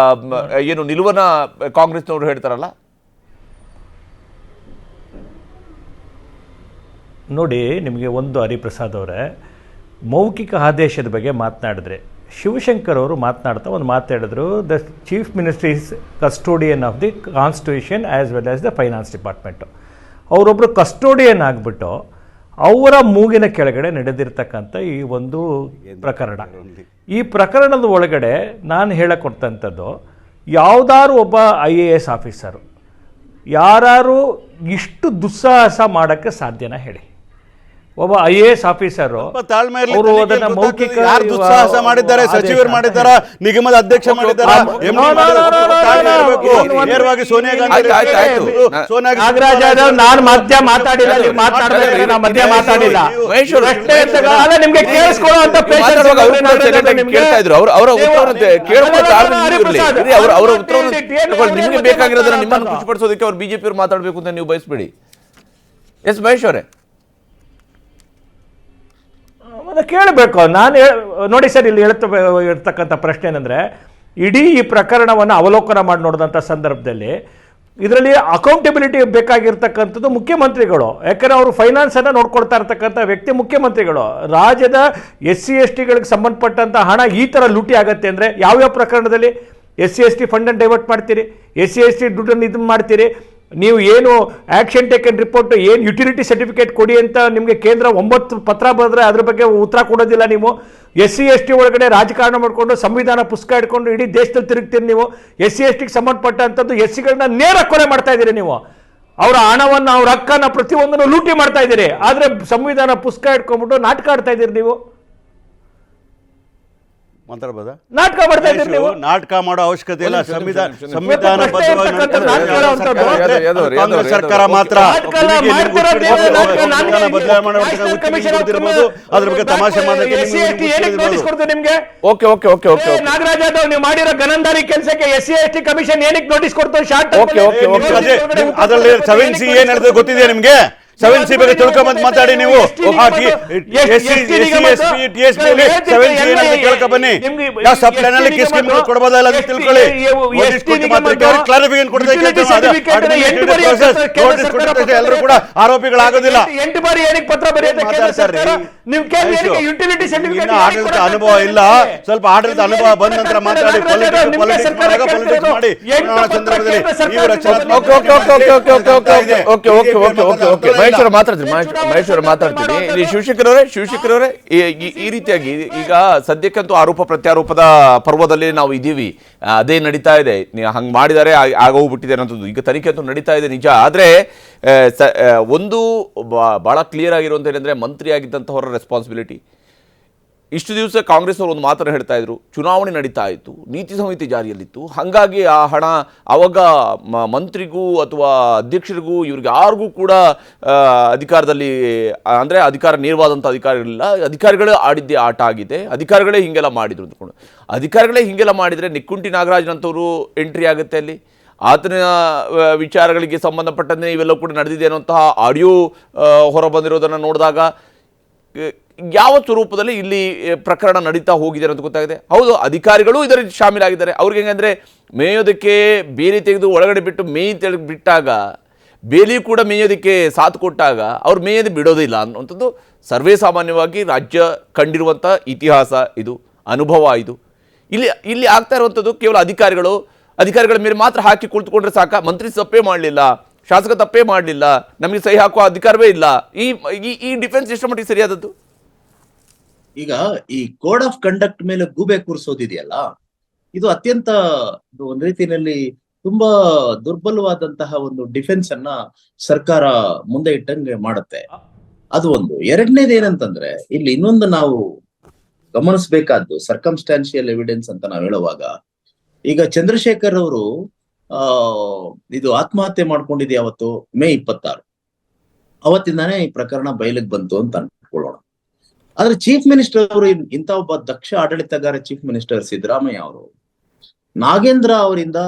ಏನು ನಿಲುವನ್ನ ಕಾಂಗ್ರೆಸ್ನವರು ಹೇಳ್ತಾರಲ್ಲ. ನೋಡಿ, ನಿಮಗೆ ಒಂದು ಹರಿಪ್ರಸಾದ್ ಅವರೇ, ಮೌಖಿಕ ಆದೇಶದ ಬಗ್ಗೆ ಮಾತನಾಡಿದ್ರೆ ಶಿವಶಂಕರ್ ಅವರು ಮಾತನಾಡ್ತಾ ಒಂದು ಮಾತಾಡಿದ್ರು, the chief minister is custodian of the constitution as well as the finance department. ಅವರೊಬ್ಬರು ಕಸ್ಟೋಡಿಯನ್ ಆಗಿಬಿಟ್ಟು ಅವರ ಮೂಗಿನ ಕೆಳಗಡೆ ನಡೆದಿರ್ತಕ್ಕಂಥ ಈ ಒಂದು ಪ್ರಕರಣ, ಈ ಪ್ರಕರಣದ ಒಳಗಡೆ ನಾನು ಹೇಳಕೊಟ್ಟಂಥದ್ದು, ಯಾವುದಾದ್ರು ಒಬ್ಬ IAS ಆಫೀಸರು ಯಾರು ಇಷ್ಟು ದುಸ್ಸಾಹಸ ಮಾಡೋಕ್ಕೆ ಸಾಧ್ಯನಾ ಹೇಳಿ? ಒಬ್ಬ IAS ಆಫೀಸರು ಅವರು ಅದನ್ನ ಮೌಖಿಕ ದುಸ್ಸಾಹಸ ಮಾಡಿದ್ದಾರೆ, ಸಚಿವರು ಮಾಡಿದ್ದಾರೆ, ನಿಗಮದ ಅಧ್ಯಕ್ಷ ಮಾಡಿದ್ದಾರೆ, ನೇರವಾಗಿ ಸೋನಿಯಾ ಗಾಂಧಿ. ನಾಗರಾಜ್ ಯಾದವ್, ನಾನು ಮಧ್ಯ ಮಾತಾಡಿಲ್ಲ, ನೀವು ಮಾತಾಡಿದ್ರೆ ನಾನು ಮಧ್ಯ ಮಾತಾಡಿಲ್ಲ. ನಿಮ್ಗೆ ಕೇಳಿಸ್ಕೊಳ್ಳುವಂತ ಕೇಳ್ತಾ ಇದ್ರು, ಅವರ ಉತ್ತರವನ್ನು ನಿಮಗೆ ಬೇಕಾಗಿರೋದನ್ನ ನಿಮ್ಮನ್ನು ಖುಷಿಪಡಿಸೋದಕ್ಕೆ ಅವ್ರು BJP ಅವರು ಮಾತಾಡಬೇಕು ಅಂತ ನೀವು ಬಯಸ್ಬೇಡಿ. ಎಸ್ ಮಹೇಶ್ ಅವರೇ, ಕೇಳಬೇಕು. ನಾನು ನೋಡಿ ಸರ್, ಇಲ್ಲಿ ಇರ್ತಕ್ಕಂಥ ಪ್ರಶ್ನೆ ಏನಂದ್ರೆ, ಇಡೀ ಈ ಪ್ರಕರಣವನ್ನು ಅವಲೋಕನ ಮಾಡಿ ನೋಡಿದಂಥ ಸಂದರ್ಭದಲ್ಲಿ ಇದರಲ್ಲಿ ಅಕೌಂಟಬಿಲಿಟಿ ಬೇಕಾಗಿರ್ತಕ್ಕಂಥದ್ದು ಮುಖ್ಯಮಂತ್ರಿಗಳು. ಯಾಕಂದರೆ ಅವರು ಫೈನಾನ್ಸನ್ನು ನೋಡ್ಕೊಳ್ತಾ ಇರ್ತಕ್ಕಂಥ ವ್ಯಕ್ತಿ ಮುಖ್ಯಮಂತ್ರಿಗಳು. ರಾಜ್ಯದ SC STಗಳಿಗೆ ಸಂಬಂಧಪಟ್ಟಂಥ ಹಣ ಈ ಥರ ಲೂಟಿ ಆಗುತ್ತೆ ಅಂದರೆ ಯಾವ್ಯಾವ ಪ್ರಕರಣದಲ್ಲಿ SC ST ಫಂಡನ್ನು ಡೈವರ್ಟ್ ಮಾಡ್ತೀರಿ, SC ST ದುಡ್ಡನ್ನು ಇದನ್ನು ಮಾಡ್ತೀರಿ. ನೀವು ಏನು ಆ್ಯಕ್ಷನ್ ಟೇಕನ್ ರಿಪೋರ್ಟ್, ಏನು ಯುಟಿಲಿಟಿ ಸರ್ಟಿಫಿಕೇಟ್ ಕೊಡಿ ಅಂತ ನಿಮಗೆ ಕೇಂದ್ರ 9 ಪತ್ರ ಬರೆದ್ರೆ ಅದ್ರ ಬಗ್ಗೆ ಉತ್ತರ ಕೊಡೋದಿಲ್ಲ. ನೀವು SC ST ಒಳಗಡೆ ರಾಜಕಾರಣ ಮಾಡಿಕೊಂಡು ಸಂವಿಧಾನ ಪುಸ್ತಕ ಇಟ್ಕೊಂಡು ಇಡೀ ದೇಶದಲ್ಲಿ ತಿರುಗ್ತೀರಿ. ನೀವು SC STಗೆ ಸಂಬಂಧಪಟ್ಟಂಥದ್ದು SCಗಳನ್ನ ನೇರ ಕೊಲೆ ಮಾಡ್ತಾ ಇದ್ದೀರಿ. ನೀವು ಅವರ ಹಣವನ್ನು, ಅವ್ರ ಹಕ್ಕನ್ನು ಪ್ರತಿಯೊಂದನ್ನು ಲೂಟಿ ಮಾಡ್ತಾ ಇದ್ದೀರಿ. ಆದರೆ ಸಂವಿಧಾನ ಪುಸ್ತಕ ಇಟ್ಕೊಂಡ್ಬಿಟ್ಟು ನಾಟಕ ಆಡ್ತಾ ಇದ್ದೀರಿ. ನೀವು ಮಾತಾಡ್ಬೋದಾ? ನಾಟಕ ಮಾಡ್ತಾ ಇದ್ದೀರಿ. ನೀವು ನಾಟಕ ಮಾಡೋ ಅವಶ್ಯಕತೆ ಇಲ್ಲ. ಸಂವಿಧಾನ ಸರ್ಕಾರ ಮಾತ್ರ ಅದ್ರ ಬಗ್ಗೆ ತಮಾಷೆ ಮಾಡೋಕೆ ನಾಗರಾಜ್ ಯಾದವ್, ನೀವು ಮಾಡಿರೋ ಗನಂದಾರಿ ಕೆಲಸಕ್ಕೆ SC ST ಕಮಿಷನ್ ಏನಕ್ಕೆ ನೋಟಿಸ್ ಕೊಡ್ತಾರೆ? ಶಾರ್ಟ್ ಅದರಲ್ಲಿ 7C ಏನ್ ಹೇಳಿದ್ರೆ ಗೊತ್ತಿದೆ ನಿಮ್ಗೆ? 7C ಬಗ್ಗೆ ತಿಳ್ಕೊಂಬಂದು ಮಾತಾಡಿ ನೀವು. ಕೇಳ್ಕೊ ಬನ್ನಿ, ಯಾವ ಸಬ್ ಪ್ಲಾನ್ ಅಲ್ಲಿ ಕೊಡಬಹುದಲ್ಲ ಅಂತ ತಿಳ್ಕೊಳ್ಳಿ. ಎಲ್ಲರೂ ಕೂಡ ಆರೋಪಿಗಳಾಗೋದಿಲ್ಲ. 8 ಬಾರಿ ಏನಕ್ಕೆ ಪತ್ರ ಬರೆಯುತ್ತೆ? ಆಡಳಿತ ಅನುಭವ ಇಲ್ಲ, ಸ್ವಲ್ಪ ಆಡಳಿತ ಅನುಭವ ಬಂದ ನಂತರ ಮಾತಾಡಿ. ಪಾಲಿಟಿಕ್ಸ್ ಮಾಡಿ ಸಂದರ್ಭದಲ್ಲಿ ಮಹೇಶ್ವರ ಮಾತಾಡ್ತೀನಿ. ಇಲ್ಲಿ ಶಿವಶಂಕರ್ ಅವರೇ, ಈ ರೀತಿಯಾಗಿ ಈಗ ಸದ್ಯಕ್ಕಂತೂ ಆರೋಪ ಪ್ರತ್ಯಾರೋಪದ ಪರ್ವದಲ್ಲಿ ನಾವು ಇದ್ದೀವಿ. ಅದೇ ನಡೀತಾ ಇದೆ. ಹಂಗೆ ಮಾಡಿದ್ದಾರೆ, ಆಗೋಗ್ಬಿಟ್ಟಿದೆ ಅನ್ನೋದು ಈಗ ತನಿಖೆ ಅಂತೂ ನಡೀತಾ ಇದೆ ನಿಜ. ಆದರೆ ಒಂದು ಭಾಳ ಕ್ಲಿಯರ್ ಆಗಿರುವಂಥ ಏನಂದರೆ, ಮಂತ್ರಿ ಆಗಿದ್ದಂಥವರ ರೆಸ್ಪಾನ್ಸಿಬಿಲಿಟಿ ಇಷ್ಟು ದಿವಸ ಕಾಂಗ್ರೆಸ್ ಅವರು ಒಂದು ಮಾತನ್ನು ಹೇಳ್ತಾ ಇದ್ರು, ಚುನಾವಣೆ ನಡೀತಾ ಇತ್ತು, ನೀತಿ ಸಂಹಿತೆ ಜಾರಿಯಲ್ಲಿತ್ತು, ಹಾಗಾಗಿ ಆ ಹಣ ಅವಾಗ ಮಂತ್ರಿಗೂ ಅಥವಾ ಅಧ್ಯಕ್ಷರಿಗೂ ಇವ್ರಿಗೆ ಯಾರಿಗೂ ಕೂಡ ಅಧಿಕಾರದಲ್ಲಿ ಅಂದರೆ ಅಧಿಕಾರ ನೇರವಾದಂಥ ಅಧಿಕಾರಿಗಳಿಲ್ಲ, ಅಧಿಕಾರಿಗಳೇ ಆಡಿದ್ದೇ ಆಟ ಆಗಿದೆ, ಅಧಿಕಾರಿಗಳೇ ಹೀಗೆಲ್ಲ ಮಾಡಿದ್ರು ಅಂದ್ಕೊಂಡು. ಅಧಿಕಾರಿಗಳೇ ಹೀಗೆಲ್ಲ ಮಾಡಿದರೆ ನಿಕ್ಕುಂಟಿ ನಾಗರಾಜ್ನಂಥವ್ರು ಎಂಟ್ರಿ ಆಗುತ್ತೆ ಅಲ್ಲಿ. ಆತನ ವಿಚಾರಗಳಿಗೆ ಸಂಬಂಧಪಟ್ಟಂತೆ ಇವೆಲ್ಲ ಕೂಡ ನಡೆದಿದೆ ಅನ್ನುವಂತಹ ಆಡಿಯೋ ಹೊರ ಬಂದಿರೋದನ್ನು ನೋಡಿದಾಗ ಯಾವ ಸ್ವರೂಪದಲ್ಲಿ ಇಲ್ಲಿ ಪ್ರಕರಣ ನಡೀತಾ ಹೋಗಿದೆ ಅಂತ ಗೊತ್ತಾಗಿದೆ. ಹೌದು, ಅಧಿಕಾರಿಗಳು ಇದರಲ್ಲಿ ಶಾಮೀಲಾಗಿದ್ದಾರೆ. ಅವ್ರಿಗೆ ಹೆಂಗಂದರೆ ಮೇಯೋದಕ್ಕೆ ಬೇಲಿ ತೆಗೆದು ಒಳಗಡೆ ಬಿಟ್ಟು ಮೇಯಿ ತೆಗೆದು ಬಿಟ್ಟಾಗ ಬೇಲಿ ಕೂಡ ಮೇಯೋದಕ್ಕೆ ಸಾಥ್ ಕೊಟ್ಟಾಗ ಅವ್ರು ಮೇಯೋದು ಬಿಡೋದಿಲ್ಲ ಅನ್ನುವಂಥದ್ದು ಸರ್ವೇ ಸಾಮಾನ್ಯವಾಗಿ ರಾಜ್ಯ ಕಂಡಿರುವಂಥ ಇತಿಹಾಸ, ಇದು ಅನುಭವ. ಇದು ಇಲ್ಲಿ ಆಗ್ತಾ ಇರುವಂಥದ್ದು ಕೇವಲ ಅಧಿಕಾರಿಗಳ ಮೇಲೆ ಮಾತ್ರ ಹಾಕಿ ಕುಳಿತುಕೊಂಡ್ರೆ ಸಾಕ, ಮಂತ್ರಿ ತಪ್ಪೇ ಮಾಡಲಿಲ್ಲ, ಶಾಸಕ ತಪ್ಪೇ ಮಾಡಲಿಲ್ಲ, ನಮಗೆ ಸಹಿ ಹಾಕುವ ಅಧಿಕಾರವೇ ಇಲ್ಲ, ಈ ಡಿಫೆನ್ಸ್ ಎಷ್ಟು ಮಟ್ಟಿಗೆ ಸರಿಯಾದದ್ದು? ಈಗ ಈ ಕೋಡ್ ಆಫ್ ಕಂಡಕ್ಟ್ ಮೇಲೆ ಗೂಬೆ ಕೂರಿಸೋದಿದೆಯಲ್ಲ, ಇದು ಅತ್ಯಂತ ಒಂದ್ ರೀತಿಯಲ್ಲಿ ತುಂಬಾ ದುರ್ಬಲವಾದಂತಹ ಒಂದು ಡಿಫೆನ್ಸ್ ಅನ್ನ ಸರ್ಕಾರ ಮುಂದೆ ಇಟ್ಟಂಗೆ ಮಾಡುತ್ತೆ. ಅದು ಒಂದು. ಎರಡನೇದು ಏನಂತಂದ್ರೆ, ಇಲ್ಲಿ ಇನ್ನೊಂದು ನಾವು ಗಮನಿಸಬೇಕಾದ್ದು ಸರ್ಕಮ್ಸ್ಟಾನ್ಷಿಯಲ್ ಎವಿಡೆನ್ಸ್ ಅಂತ ನಾವು ಹೇಳುವಾಗ, ಈಗ ಚಂದ್ರಶೇಖರ್ ಅವರು ಇದು ಆತ್ಮಹತ್ಯೆ ಮಾಡ್ಕೊಂಡಿದೆ ಅವತ್ತು ಮೇ 26, ಅವತ್ತಿಂದಾನೇ ಈ ಪ್ರಕರಣ ಬಯಲಿಗೆ ಬಂತು ಅಂತ ಅನ್ಕೊಳ್ಳೋಣ. ಆದ್ರೆ ಚೀಫ್ ಮಿನಿಸ್ಟರ್ ಅವರು, ಇಂಥ ಒಬ್ಬ ದಕ್ಷ ಆಡಳಿತಗಾರ ಚೀಫ್ ಮಿನಿಸ್ಟರ್ ಸಿದ್ದರಾಮಯ್ಯ ಅವರು ನಾಗೇಂದ್ರ ಅವರಿಂದ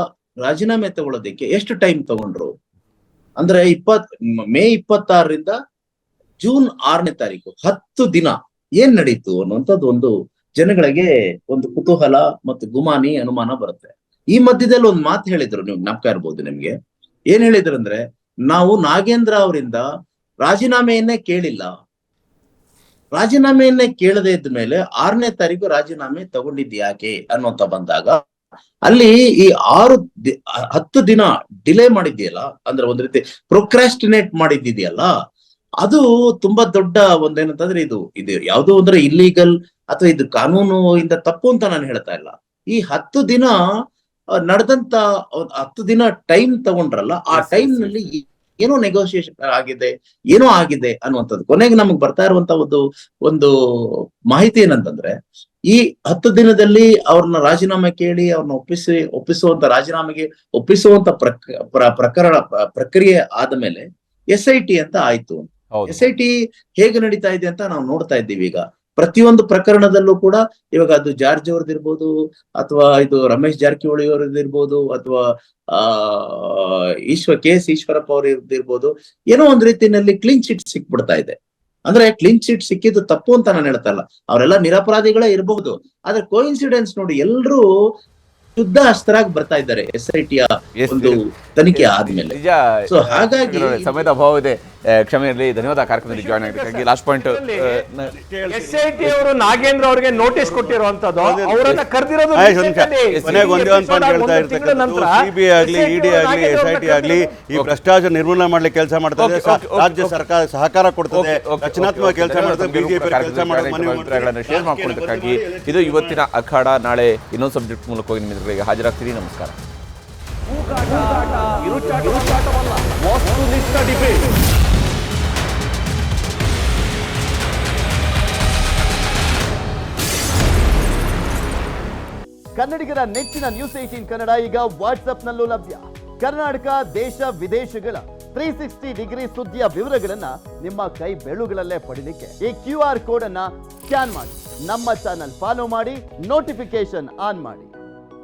ರಾಜೀನಾಮೆ ತಗೊಳ್ಳೋದಕ್ಕೆ ಎಷ್ಟು ಟೈಮ್ ತಗೊಂಡ್ರು ಅಂದ್ರೆ ಮೇ 26ರಿಂದ ಜೂನ್ 6ನೇ ತಾರೀಕು 10 ದಿನ ಏನ್ ನಡೀತು ಅನ್ನುವಂಥದ್ದು ಒಂದು ಜನಗಳಿಗೆ ಒಂದು ಕುತೂಹಲ ಮತ್ತು ಗುಮಾನಿ ಅನುಮಾನ ಬರುತ್ತೆ. ಈ ಮಧ್ಯದಲ್ಲಿ ಒಂದು ಮಾತು ಹೇಳಿದ್ರು, ನೀವು ಜ್ಞಾಪಕ ಇರ್ಬೋದು ನಿಮ್ಗೆ. ಏನ್ ಹೇಳಿದ್ರು ಅಂದ್ರೆ, ನಾವು ನಾಗೇಂದ್ರ ಅವರಿಂದ ರಾಜೀನಾಮೆಯನ್ನೇ ಕೇಳಿಲ್ಲ, ರಾಜೀನಾಮೆಯನ್ನೇ ಕೇಳದೇ ಇದ್ದ ಮೇಲೆ 6ನೇ ತಾರೀಕು ರಾಜೀನಾಮೆ ತಗೊಂಡಿದ್ ಯಾಕೆ ಅನ್ನುವಂತ ಬಂದಾಗ, ಅಲ್ಲಿ ಈ 10 ದಿನ ಡಿಲೇ ಮಾಡಿದ್ಯಲ್ಲ, ಅಂದ್ರೆ ಒಂದ್ ರೀತಿ ಪ್ರೊಕ್ರಾಸ್ಟಿನೇಟ್ ಮಾಡಿದ್ದಿದೆಯಲ್ಲ, ಅದು ತುಂಬಾ ದೊಡ್ಡ ಒಂದೇನಂತಂದ್ರೆ ಇದು ಯಾವ್ದೋ ಅಂದ್ರೆ ಇಲ್ಲೀಗಲ್ ಅಥವಾ ಇದು ಕಾನೂನು ಇಂದ ತಪ್ಪು ಅಂತ ನಾನು ಹೇಳ್ತಾ ಇಲ್ಲ. ಈ 10 ದಿನ ನಡೆದಂತ 10 ದಿನ ಟೈಮ್ ತಗೊಂಡ್ರಲ್ಲ, ಆ ಟೈಮ್ ನಲ್ಲಿ ಏನೋ ನೆಗೋಸಿಯೇಷನ್ ಏನೋ ಆಗಿದೆ ಅನ್ನುವಂಥದ್ದು. ಕೊನೆಗೆ ನಮಗ್ ಬರ್ತಾ ಇರುವಂತ ಒಂದು ಮಾಹಿತಿ ಏನಂತಂದ್ರೆ, ಈ 10 ದಿನದಲ್ಲಿ ಅವ್ರನ್ನ ರಾಜೀನಾಮೆ ಕೇಳಿ ಅವ್ರನ್ನ ಒಪ್ಪಿಸುವಂತ ರಾಜೀನಾಮೆಗೆ ಒಪ್ಪಿಸುವಂತ ಪ್ರಕ್ರಿಯೆ ಆದ ಮೇಲೆ SIT ಅಂತ ಆಯ್ತು. SIT ಹೇಗೆ ನಡೀತಾ ಇದೆ ಅಂತ ನಾವು ನೋಡ್ತಾ ಇದ್ದೀವಿ. ಈಗ ಪ್ರತಿಯೊಂದು ಪ್ರಕರಣದಲ್ಲೂ ಕೂಡ ಇವಾಗ ಅದು ಜಾರ್ಜ್ ಅವ್ರದ್ದಿರ್ಬೋದು, ಅಥವಾ ಇದು ರಮೇಶ್ ಜಾರಕಿಹೊಳಿ ಅವರದ್ದಿರ್ಬೋದು, ಅಥವಾ KS ಈಶ್ವರಪ್ಪ ಅವ್ರದ್ದಿರ್ಬೋದು, ಏನೋ ಒಂದ್ ರೀತಿಯಲ್ಲಿ ಕ್ಲೀನ್ ಚಿಟ್ ಸಿಕ್ಬಿಡ್ತಾ ಇದೆ. ಅಂದ್ರೆ ಕ್ಲೀನ್ ಚಿಟ್ ಸಿಕ್ಕಿದ್ದು ತಪ್ಪು ಅಂತ ನಾನು ಹೇಳ್ತಾ ಇಲ್ಲ, ಅವರೆಲ್ಲ ನಿರಪರಾಧಿಗಳೇ ಇರಬಹುದು. ಆದ್ರೆ ಕೋಇನ್ಸಿಡೆನ್ಸ್ ನೋಡಿ, ಎಲ್ರೂ ಶುದ್ಧ ಅಸ್ತ್ರಾಗಿ ಬರ್ತಾ ಇದ್ದಾರೆ SIT ಒಂದು ತನಿಖೆ ಆದ್ಮೇಲೆ. ಸೊ ಹಾಗಾಗಿ ಸಮಯದ ಅಭಾವ ಇದೆ, ಕ್ಷಮೆ ಇರಲಿ. ಧನ್ಯವಾದ ಕಾರ್ಯಕ್ರಮದಲ್ಲಿ ಜಾಯ್ನ್ ಆಗಿದ್ದಕ್ಕಾಗಿ. ಲಾಸ್ಟ್ ಪಾಯಿಂಟ್, SIT ಅವರು ನಾಗೇಂದ್ರ ಅವರಿಗೆ ನೋಟಿಸ್ ಕೊಟ್ಟಿರುವಂತದ್ದು, ಅವರನ್ನ ಕರೆದಿರೋದು CBI ಆಗ್ಲಿ, ED ಆಗ್ಲಿ, SIT ಆಗ್ಲಿ ಈ ಭ್ರಷ್ಟಾಚಾರ ನಿರ್ಮೂಲನೆ ಮಾಡ್ಲಿಕ್ಕೆ ಕೆಲಸ ಮಾಡ್ತಾರೆ. ರಾಜ್ಯ ಸರ್ಕಾರ ಸಹಕಾರ ಕೊಡ್ತದೆ, ರಚನಾತ್ಮಕ ಕೆಲಸ ಮಾಡ್ತಾರೆ. ಬಿಜೆಪಿ ಕೆಲಸ ಅಭಿಪ್ರಾಯಗಳನ್ನು ಶೇರ್ ಮಾಡ್ಕೊಳ್ಳೋದಕ್ಕಾಗಿ ಇದು ಇವತ್ತಿನ ಅಖಾಡ. ನಾಳೆ ಇನ್ನೊಂದು ಸಬ್ಜೆಕ್ಟ್ ಮೂಲಕ ಹೋಗಿ ನಿಮಗೆ ಹಾಜರಾಗ್ತೀರಿ. ನಮಸ್ಕಾರ. ಕನ್ನಡಿಗರ ನೆಚ್ಚಿನ ನ್ಯೂಸ್ 18 ಕನ್ನಡ ಈಗ ವಾಟ್ಸ್ಆಪ್ನಲ್ಲೂ ಲಭ್ಯ. ಕರ್ನಾಟಕ, ದೇಶ ವಿದೇಶಗಳ 360 ಡಿಗ್ರಿ ಸುದ್ದಿಯ ವಿವರಗಳನ್ನ ನಿಮ್ಮ ಕೈ ಬೆರಳುಗಳಲ್ಲೇ ಪಡಿಲಿಕ್ಕೆ ಈ QR ಕೋಡ್ ಅನ್ನ ಸ್ಕ್ಯಾನ್ ಮಾಡಿ, ನಮ್ಮ ಚಾನಲ್ ಫಾಲೋ ಮಾಡಿ, ನೋಟಿಫಿಕೇಶನ್ ಆನ್ ಮಾಡಿ.